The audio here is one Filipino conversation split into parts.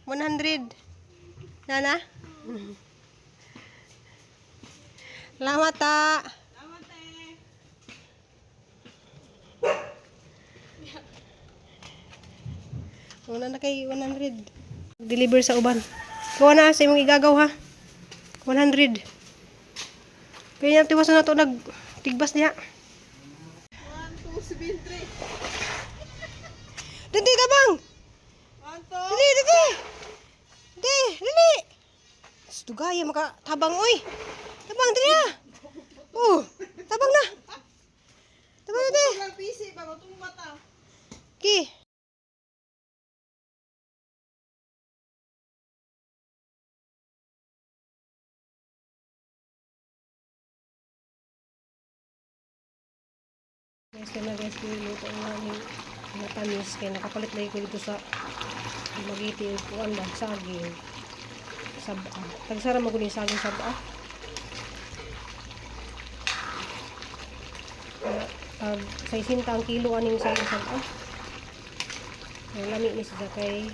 100. Nana? Salamat ta. Salamat eh. Una na kay 100. Deliver sa uban. Kuha na sa imong igagaw ha. 100. Kaya tiwas na to nagtigbas niya. 1, 2, 7, 3. Dili tabang. 1, 2. Dili. Dili. Stugaya maka tabang oy. Tabang dili ha. Oh, tabang na. Tabang na. Lang PC ba matong mata. Ki. Guys, kaya na guys, luto ang aming natamis. Kaya nakapalit lagi ko dito sa magiti. Kuan ba? Saging. Saba. Tagsara mo ko yung saging saba. Sa isinta ang kilo aning saging saba. Ang lami ni siya kay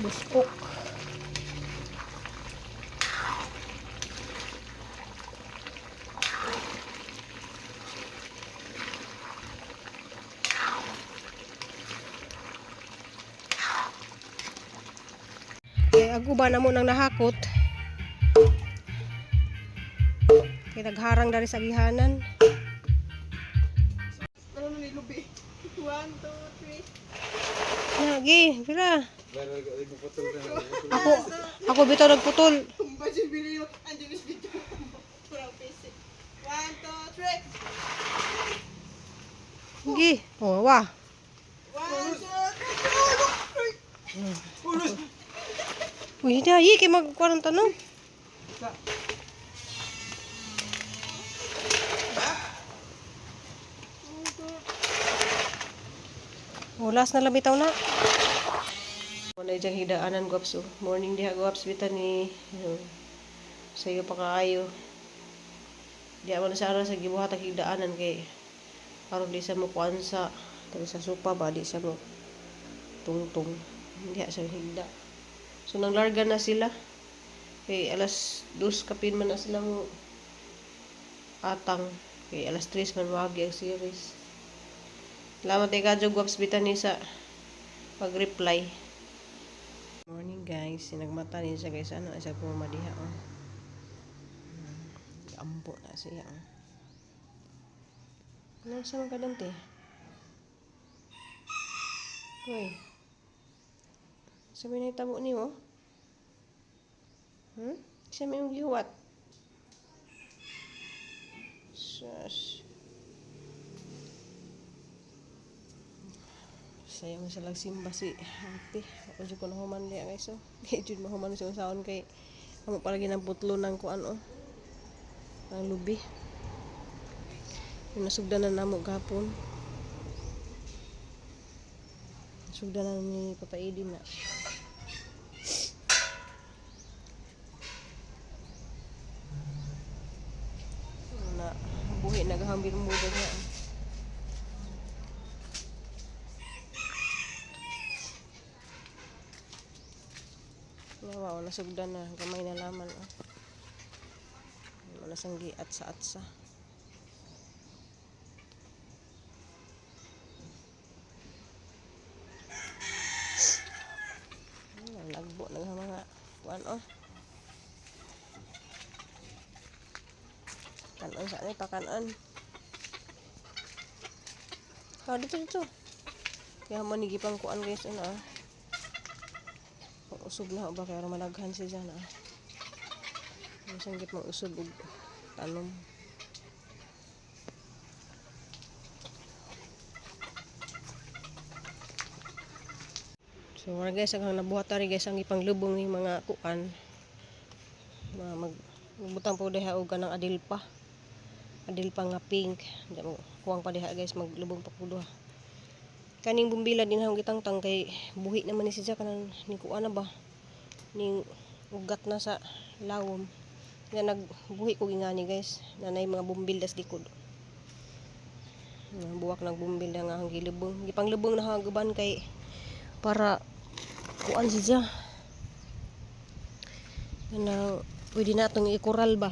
buskok. Ako ba na mo nang nahakot kaya nagharang dari sa gihanan. Ano na nilubi? 1, 2, 3. Lagi, pila. Ako bitaw nagputol. Kumbajin biliyo. Andiyan is video. Kurang PC. 1, 2, 3. Lagi. Oh, wah. 1, 2, 3. Uy, dahi kay magkuan tanong. Oh, last na lang bitaw na. Wala diyang hidaanan, Guaps. Morning diha, Guaps. Bita ni sa iyo pa kaayo. Diya mo na sa aras sa gibuhat ang hidaanan kay parang di sa mo kuansa. Tari sa supa ba, di sa mo tungtong. Diya sa higda. So, nanglarga na sila. Kay alas 2 kapin man na sila mo atang. Kay alas 3 man wagi ang series. Salamat kay Kadyo Guaps Bita ni sa pag-reply. Morning guys. Sinagmata ni siya guys. Ano? Isa po madiha. Oh. Ambo na siya. Oh. Ano sa mga kadante? Uy. Sabi na itabo ni mo? Siya may yung giwat. Shush. Sayang sa lagsimba si Happy. Ako dyan ko na human niya guys. So, dyan mahuman siya usaon kay amo palagi ng putlo ng kuan o. Ang lubi. Yung nasugdan na namo gapon. Nasugdan na ni Papa Edin na. Na buhi nagahambir mo daw niya. Wow, nasugdan na. Gamay na laman. Oh. Wala sang giatsa-atsa. Nagbo na mga kuan oh. Kanon sa ni pakanon. Ah, dito. Kaya man gipang kuan guys ano ah. Usog na ba kaya malaghan siya na. Isang gip mang usog og tanom. So guys, ang nabuhat tari guys ang ipanglubong ni mga kuan. Magbutang po diha og kanang adilpa. Adilpa nga pink. Kuwang pa diha guys maglubong pa po duha. Kaning bumbila din hang gitangtang kay buhi naman ni siya kanang ni kuan na ba. Ning ugat na sa lawom. Nga nagbuhi ko ingani guys. Nanay mga bumbildas likod. Buwak ng bumbil nga hang gilubong. Gipanglubong na hang guban kay para kuan siya. Kanang pwede na itong ikural ba?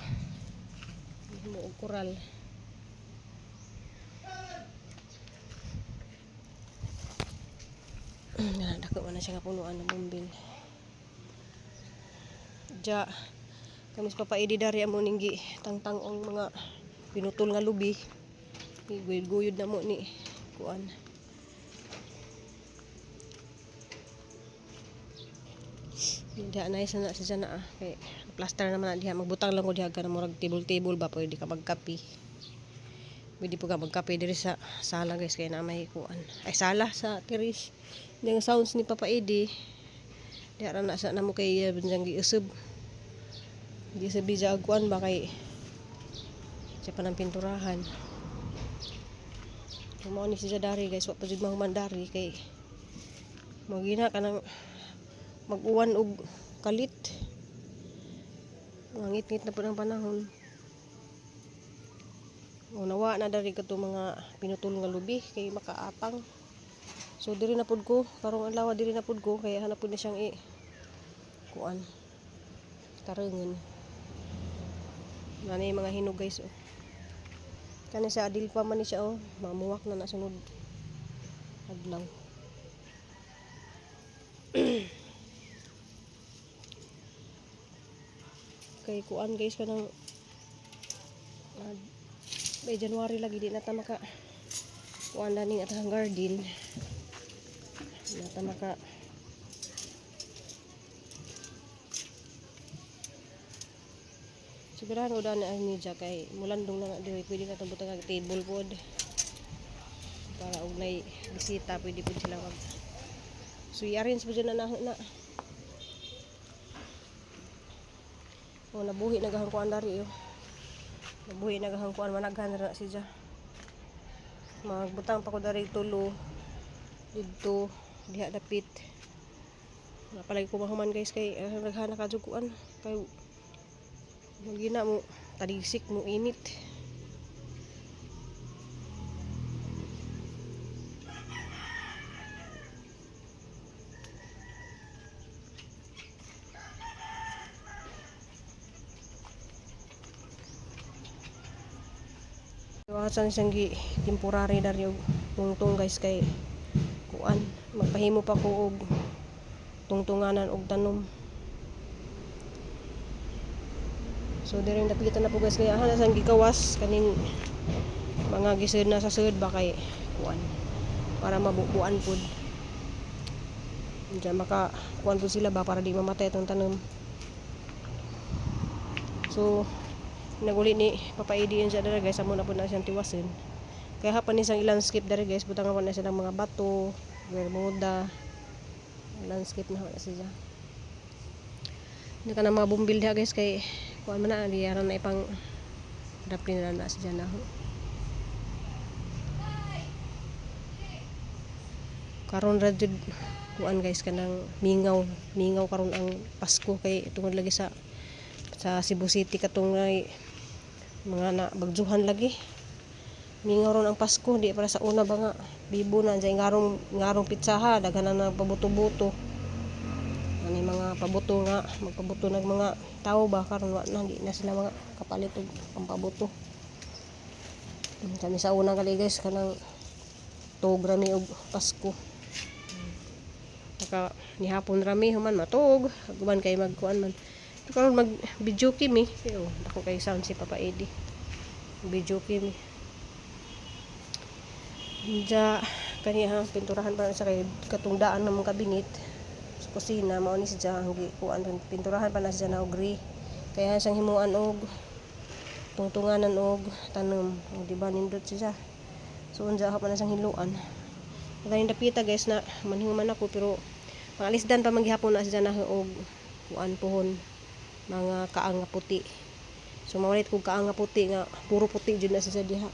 Mo kural. Dako man na siya nga punuan ng bumbil. Ja kamis papaidi dari amo ninggi tangtang ang mga pinutol nga lubi. Guyod-guyod na mo ni kuan. Diha na isa na siya na kay plaster naman na diha magbutang lang ko diha ka na murag table ba pwede ka magkape. Pwede po ka magkape diri sa sala guys kay na may kuan. Ay sala sa tiris. Yung sounds ni Papa Eddie. Diha ra na sa namo kay binyang giusab. Giusab di sa kuan ba kay siya pa ng pinturahan. Mao ni siya dari guys, wa pa jud mahuman dari kay magina kanang mag-uwan og kalit. Ngit-ngit na po ng panahon. O nawa na dari kato mga pinutol nga lubi kay makaapang. So diri na pud ko, karong adlaw diri na pud ko kay hanap pud na siyang kuan. Tarengon. Nani mga hinog guys oh. Kani sa adil pa man ni siya oh, mamuwak na nasunod adlaw. Kay kuan guys kanang by January lagi di na ta maka kuan na ning atang garden. Na ta maka sigurado da na ani ja kay mulandong na diri pwede na tong butang table pod. Para og nay bisita pwede pud sila mag so i-arrange pud na na. O nabuhi nagahangkuan dari yo. Nabuhi nagahangkuan managhan ra siya. Magbutang pa ko dari tulo didto diha dapit. Napalagi ko mahuman guys kay naghana ka jud kuan kay magina mo talisik mo init. Iwasan siyang temporary dari og tungtong guys kay kuan magpahimo pa ko og tungtunganan og tanom. So diri napitan na po guys kay ana sang gikawas kaning mga gisud na sa sud ba kay kuan para mabubuan pud. Diyan maka kuan pud sila ba para di mamatay itong tanom. So naguli ni Papa Eddie siya dere guys amo na pud na siyang tiwasin. Kaya hapan ni sang landscape dere guys butang pa na siya ng mga bato, bermuda. Landscape na siya. Hindi ka na mga bumbil diha guys kay kuan man na diyaran na ipang dapli na siya na. Karon ra jud kuan guys kanang mingaw karon ang Pasko kay tungod lagi sa Cebu City katong mga na bagjuhan lagi. Mingaw ron ang Pasko di para sa una ba nga bibo na dyan ngarong pitsaha daghan na pabuto-buto. Ani mga pabuto nga magpabuto nag mga tao ba karon wa na di na sila mga kapalit og pampabuto. Kami sa una gali guys kanang tuog rami og Pasko. Naka nihapon rami human matug aguban kay magkuan man. Karon mag video kimi pero ako kay sound si Papa Eddie. Video kimi. Ja kaniya pinturahan pa sa kay katungdaan ng mga kabinet sa kusina mao ni siya ang kuan pinturahan pa na siya na og gray. Kaya siyang himuan og tungtunganan og tanom, di ba nindot siya. So unsa pa na siyang hiluan. Kaya dapita guys na manhinguman ako pero pangalisdan pa maghapon na siya na og kuan pohon mga kaang nga puti. So mawalit kog kaang nga puti nga puro puti jud na siya diha.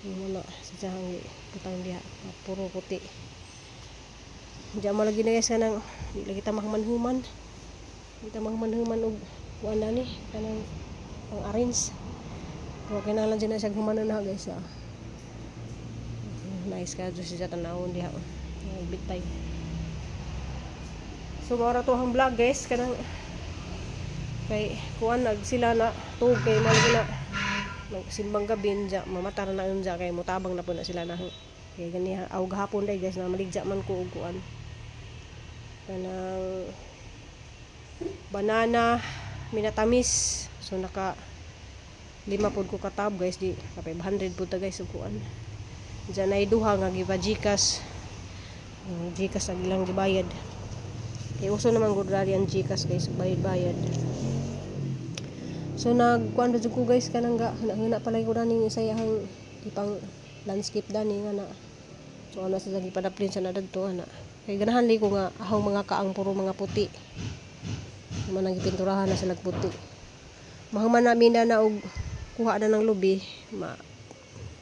Wala siya ang putang diha puro puti. Diya mo lagi na guys kanang di lagi ta mahuman-human. Di ta mahuman-human og kuan na ni kanang pang arrange. Okay na lang dyan na siya humanan na guys. Nice ka dyan siya tanawon diha. Bitay. So mara to ang vlog guys kanang kay kuan nag sila na tug kay malgina magsimbang gabi dya mamatar na yun dya kay mutabang na po na sila na kay gani aw gahapon day guys na maligja man ko og kuan kanang banana minatamis so naka 5 pod ko katab guys di ka 500 pud ta guys ug kuan dyan ay duha nga giba Gcash Gcash ang ilang gibayad kay uso naman gud rari ang Gcash guys bayad so nagkuan ba ko guys kanang hina palay ko daning isayahang ipang landscape dani nga na so ana sa gipadaplin sa nadagto ana kay ganahan li ko nga ahong mga kaang puro mga puti man ang gipinturahan na sila puti mahuman namin na og kuha na ng lubi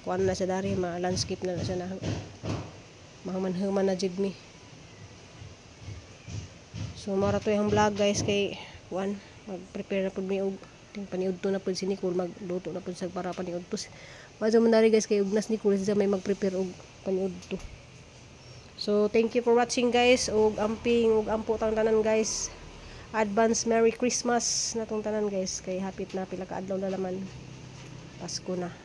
kuan na sa dari landscape na siya na mahuman na jud mi so mara to yung vlog guys kay kuan mag-prepare na pud mi og ting paniudto na pud si Nicole magluto na pud sa para paniudto madyo man dari guys kay ugnas Nicole siya may mag-prepare og paniudto so thank you for watching guys og amping og ampo tang tanan guys advance Merry Christmas na tong tanan guys kay hapit na pila ka adlaw na laman Pasko na